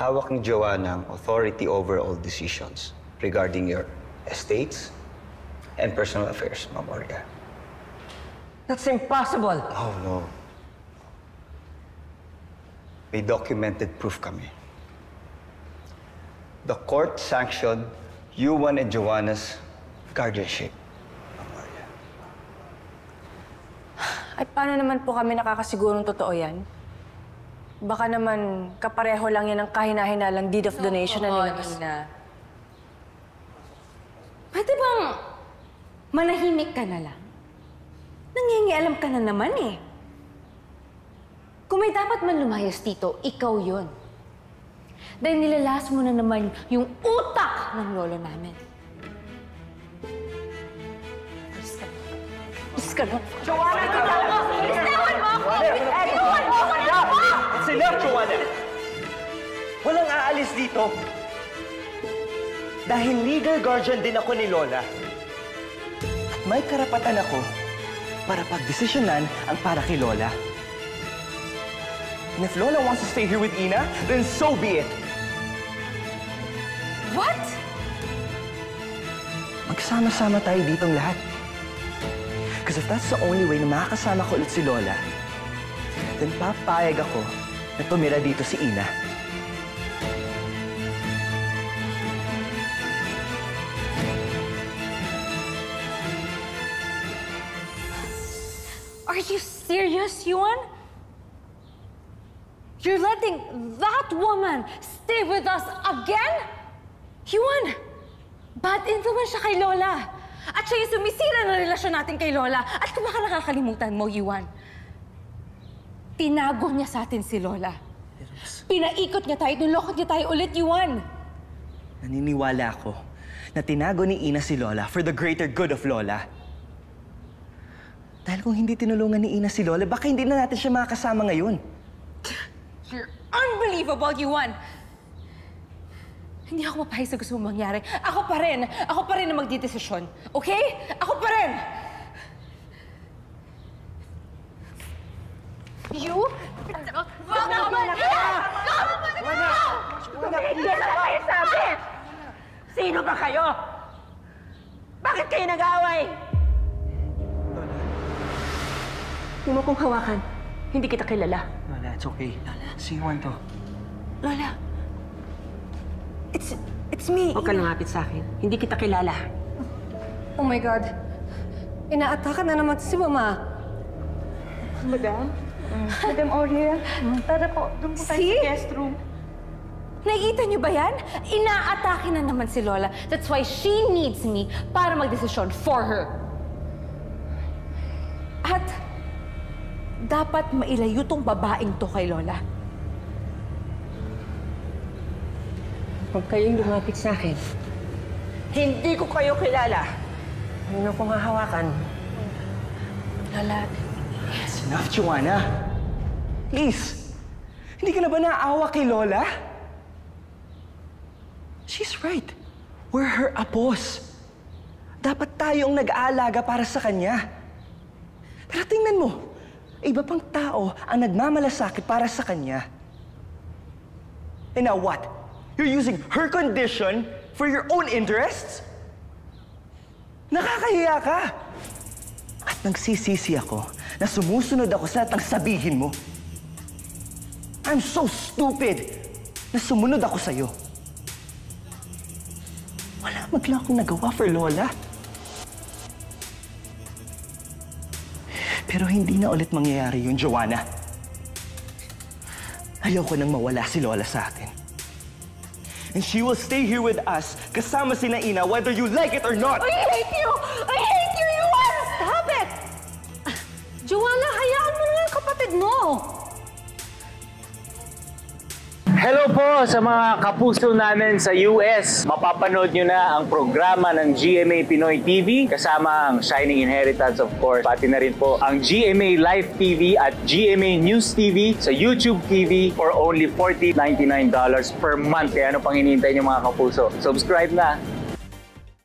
hawak ni Joanna ang authority over all decisions regarding your estates and personal affairs, Ma'am Oria. That's impossible! Oh, no. May documented proof kami. The court sanctioned Yuan and Joanna's guardianship, Ma'am Oria. Ay, paano naman po kami nakakasigurong totoo yan? Baka naman kapareho lang yan ang kahina-hinalang deed of donation na nilabas. Pwede bang manahimik ka na lang? Nangingialam ka na naman eh. Kung may dapat man lumayas dito, ikaw yun. Dahil nilalas mo na naman yung utak ng lolo namin. Alis ka na. Joanna, bitawan mo! Bitawan mo ako! Bitawan mo ako! It's enough, Joanna! Walang aalis dito. Dahil legal guardian din ako ni Lola. At may karapatan ako para pagdesisyonan ang para kay Lola. And if Lola wants to stay here with Ina, then so be it. What? Magsama-sama tayo ditong lahat. Because if that's the only way na makakasama ko ulit si Lola, then papayag ako na tumira dito si Ina. Are you serious, Yuan? You're letting that woman stay with us again? Yuan, bad influence siya kay Lola. At siya yung sumisira ng relasyon natin kay Lola. At kung baka nakakalimutan mo, Yuan, tinago niya sa atin si Lola. Pinaikot niya tayo, nilokot niya tayo ulit, Yuan. Naniniwala ako na tinago ni Ina si Lola for the greater good of Lola. Dahil kung hindi tinulungan ni Ina si Lola, baka hindi na natin siya makakasama ngayon. You're unbelievable, Yuan! Hindi ako mapahig sa gusto mong mangyari. Ako pa rin ang magdidesisyon. Okay? Ako pa rin! You? Wag naman! Hindi na kayo sabi! Sino ba kayo? Bakit kayo nag-aaway? Huwag mo kong hawakan. Hindi kita kilala. Lola, it's okay. Lola, si Juan to. Lola. It's me. Huwag ka lumapit sa akin. Hindi kita kilala. Oh my God. Inaataka na naman si Mama. Madam? Madam Oria, tara po, doon po tayo sa guest room. Nakikita niyo ba yan? Inaatake na naman si Lola. That's why she needs me para magdesisyon for her. At dapat mailayo tong babaeng to kay Lola. Huwag kayong lumapit sa akin. Hindi ko kayo kilala. Ano kong hahawakan? Lola, It's enough, Joanna. Please. Hindi ka na ba naawa kay Lola? She's right. We're her apos. Dapat tayong nag-aalaga para sa kanya. Pero tingnan mo, iba pang tao ang nagmamalasakit para sa kanya. And now what? You're using her condition for your own interests? Nakakahiya ka! At nagsisisi ako na sumusunod ako sa lahat ng sabihin mo. I'm so stupid na sumunod ako sa'yo. Wala maglang akong nagawa for Lola. Pero hindi na ulit mangyayari yun, Joanna. Ayaw ko nang mawala si Lola sa atin. And she will stay here with us, kasama si Ina, whether you like it or not. I hate you! I hate you, Yuan! Stop it! Joanna, hayaan mo na ang kapatid mo! Hello po sa mga kapuso namin sa US. Mapapanood nyo na ang programa ng GMA Pinoy TV kasama ang Shining Inheritance, of course. Pati na rin po ang GMA Live TV at GMA News TV sa YouTube TV for only $40.99 per month. Kaya ano pang hinihintay nyo mga kapuso? Subscribe na!